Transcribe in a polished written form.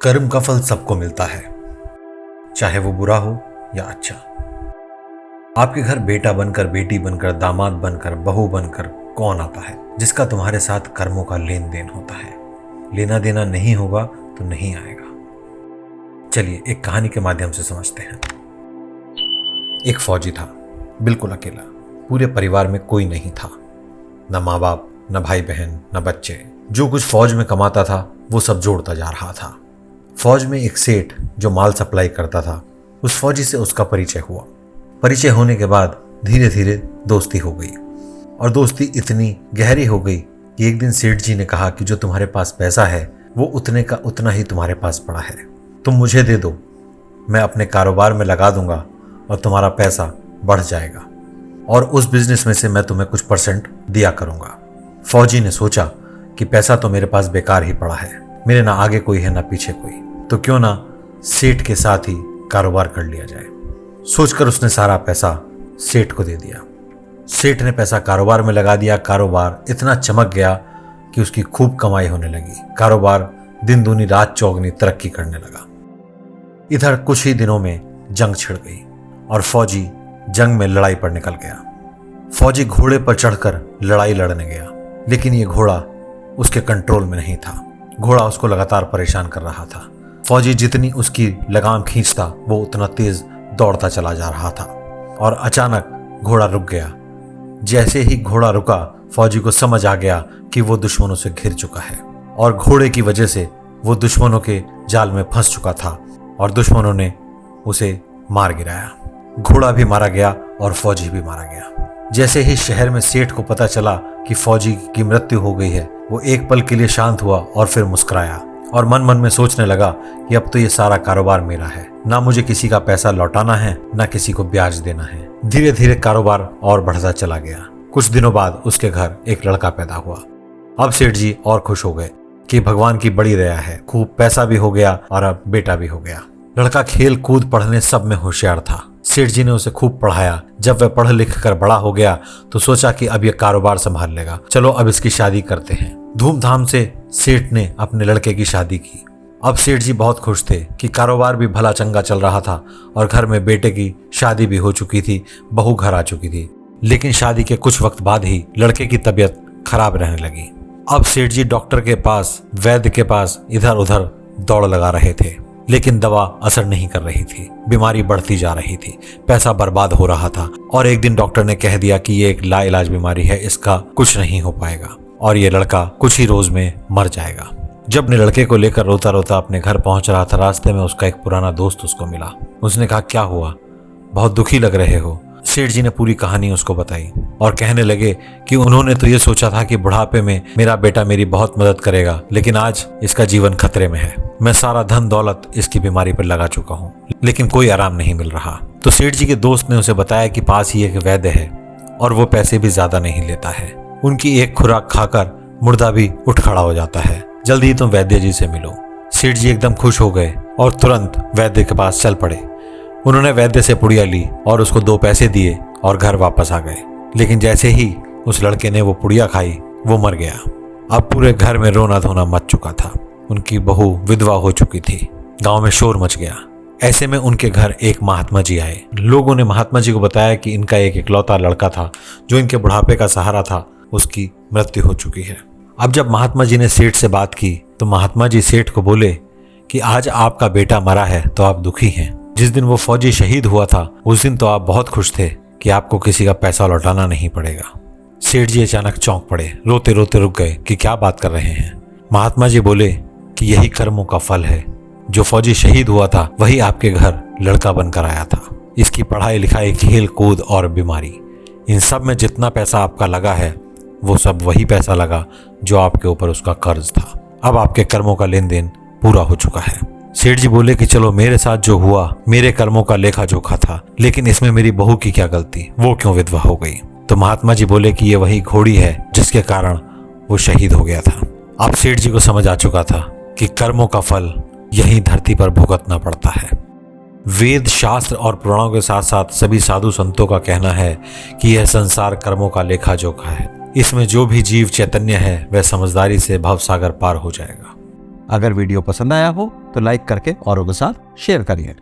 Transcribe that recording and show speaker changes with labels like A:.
A: कर्म का फल सबको मिलता है, चाहे वो बुरा हो या अच्छा। आपके घर बेटा बनकर, बेटी बनकर, दामाद बनकर, बहू बनकर कौन आता है जिसका तुम्हारे साथ कर्मों का लेन देन होता है। लेना देना नहीं होगा तो नहीं आएगा। चलिए एक कहानी के माध्यम से समझते हैं। एक फौजी था, बिल्कुल अकेला। पूरे परिवार में कोई नहीं था, न माँ बाप, न भाई बहन, न बच्चे। जो कुछ फौज में कमाता था वो सब जोड़ता जा रहा था। फौज में एक सेठ जो माल सप्लाई करता था, उस फौजी से उसका परिचय हुआ। परिचय होने के बाद धीरे धीरे दोस्ती हो गई और दोस्ती इतनी गहरी हो गई कि एक दिन सेठ जी ने कहा कि जो तुम्हारे पास पैसा है वो उतने का उतना ही तुम्हारे पास पड़ा है, तुम मुझे दे दो, मैं अपने कारोबार में लगा दूंगा और तुम्हारा पैसा बढ़ जाएगा और उस बिजनेस में से मैं तुम्हें कुछ परसेंट दिया करूंगा। फौजी ने सोचा कि पैसा तो मेरे पास बेकार ही पड़ा है, मेरे ना आगे कोई है ना पीछे कोई, तो क्यों ना सेठ के साथ ही कारोबार कर लिया जाए। सोचकर उसने सारा पैसा सेठ को दे दिया। सेठ ने पैसा कारोबार में लगा दिया। कारोबार इतना चमक गया कि उसकी खूब कमाई होने लगी। कारोबार दिन दूनी रात चौगनी तरक्की करने लगा। इधर कुछ ही दिनों में जंग छिड़ गई और फौजी जंग में लड़ाई पर निकल गया। फौजी घोड़े पर चढ़कर लड़ाई लड़ने गया, लेकिन ये घोड़ा उसके कंट्रोल में नहीं था। घोड़ा उसको लगातार परेशान कर रहा था। फौजी जितनी उसकी लगाम खींचता वो उतना तेज दौड़ता चला जा रहा था और अचानक घोड़ा रुक गया। जैसे ही घोड़ा रुका, फौजी को समझ आ गया कि वो दुश्मनों से घिर चुका है और घोड़े की वजह से वो दुश्मनों के जाल में फंस चुका था और दुश्मनों ने उसे मार गिराया। घोड़ा भी मारा गया और फौजी भी मारा गया। जैसे ही शहर में सेठ को पता चला कि फौजी की मृत्यु हो गई है, वो एक पल के लिए शांत हुआ और फिर मुस्कुराया और मन मन में सोचने लगा कि अब तो ये सारा कारोबार मेरा है, ना मुझे किसी का पैसा लौटाना है, ना किसी को ब्याज देना है। धीरे धीरे कारोबार और बढ़ता चला गया। कुछ दिनों बाद उसके घर एक लड़का पैदा हुआ। अब सेठ जी और खुश हो गए कि भगवान की बड़ी दया है, खूब पैसा भी हो गया और अब बेटा भी हो गया। लड़का खेल कूद पढ़ने सब में होशियार था। सेठ जी ने उसे खूब पढ़ाया। जब वह पढ़ लिख कर बड़ा हो गया तो सोचा कि अब यह कारोबार संभाल लेगा, चलो अब इसकी शादी करते हैं। धूमधाम से सेठ ने अपने लड़के की शादी की। अब सेठ जी बहुत खुश थे कि कारोबार भी भला चंगा चल रहा था और घर में बेटे की शादी भी हो चुकी थी, बहू घर आ चुकी थी। लेकिन शादी के कुछ वक्त बाद ही लड़के की तबीयत खराब रहने लगी। अब सेठ जी डॉक्टर के पास, वैद्य के पास इधर उधर दौड़ लगा रहे थे, लेकिन दवा असर नहीं कर रही थी। बीमारी बढ़ती जा रही थी, पैसा बर्बाद हो रहा था और एक दिन डॉक्टर ने कह दिया कि ये एक लाइलाज बीमारी है, इसका कुछ नहीं हो पाएगा और ये लड़का कुछ ही रोज में मर जाएगा। जब अपने लड़के को लेकर रोता रोता अपने घर पहुंच रहा था, रास्ते में उसका एक पुराना दोस्त उसको मिला। उसने कहा, क्या हुआ, बहुत दुखी लग रहे हो। सेठ जी ने पूरी कहानी उसको बताई और कहने लगे कि उन्होंने तो ये सोचा था कि बुढ़ापे में मेरा बेटा मेरी बहुत मदद करेगा, लेकिन आज इसका जीवन खतरे में है। मैं सारा धन दौलत इसकी बीमारी पर लगा चुका हूँ, लेकिन कोई आराम नहीं मिल रहा। तो सेठ जी के दोस्त ने उसे बताया कि पास ही एक वैद्य है और वो पैसे भी ज्यादा नहीं लेता है। उनकी एक खुराक खाकर मुर्दा भी उठ खड़ा हो जाता है। जल्दी ही तुम वैद्य जी से मिलो। सेठ जी एकदम खुश हो गए और तुरंत वैद्य के पास चल पड़े। उन्होंने वैद्य से पुड़िया ली और उसको 2 पैसे दिए और घर वापस आ गए। लेकिन जैसे ही उस लड़के ने वो पुड़िया खाई, वो मर गया। अब पूरे घर में रोना धोना मच चुका था। उनकी बहू विधवा हो चुकी थी। गांव में शोर मच गया। ऐसे में उनके घर एक महात्मा जी आए। लोगों ने महात्मा जी को बताया कि इनका एक इकलौता लड़का था जो इनके बुढ़ापे का सहारा था, उसकी मृत्यु हो चुकी है। अब जब महात्मा जी ने सेठ से बात की तो महात्मा जी सेठ को बोले कि आज आपका बेटा मरा है तो आप दुखी हैं। जिस दिन वो फौजी शहीद हुआ था उस दिन तो आप बहुत खुश थे कि आपको किसी का पैसा लौटाना नहीं पड़ेगा। सेठ जी अचानक चौंक पड़े, रोते रोते रुक गए कि क्या बात कर रहे हैं। महात्मा जी बोले कि यही कर्मों का फल है। जो फौजी शहीद हुआ था वही आपके घर लड़का बनकर आया था। इसकी पढ़ाई लिखाई, खेल कूद और बीमारी, इन सब में जितना पैसा आपका लगा है वो सब वही पैसा लगा जो आपके ऊपर उसका कर्ज था। अब आपके कर्मों का लेन देन पूरा हो चुका है। सेठ जी बोले कि चलो मेरे साथ जो हुआ मेरे कर्मों का लेखा जोखा था, लेकिन इसमें मेरी बहू की क्या गलती, वो क्यों विधवा हो गई। तो महात्मा जी बोले कि ये वही घोड़ी है जिसके कारण वो शहीद हो गया था। अब सेठ जी को समझ आ चुका था कि कर्मों का फल यही धरती पर भुगतना पड़ता है। वेद, शास्त्र और पुराणों के साथ साथ सभी साधु संतों का कहना है कि यह संसार कर्मों का लेखा जोखा है। इसमें जो भी जीव चैतन्य है वह समझदारी से भवसागर पार हो जाएगा।
B: अगर वीडियो पसंद आया हो तो लाइक करके औरों के साथ शेयर करिए।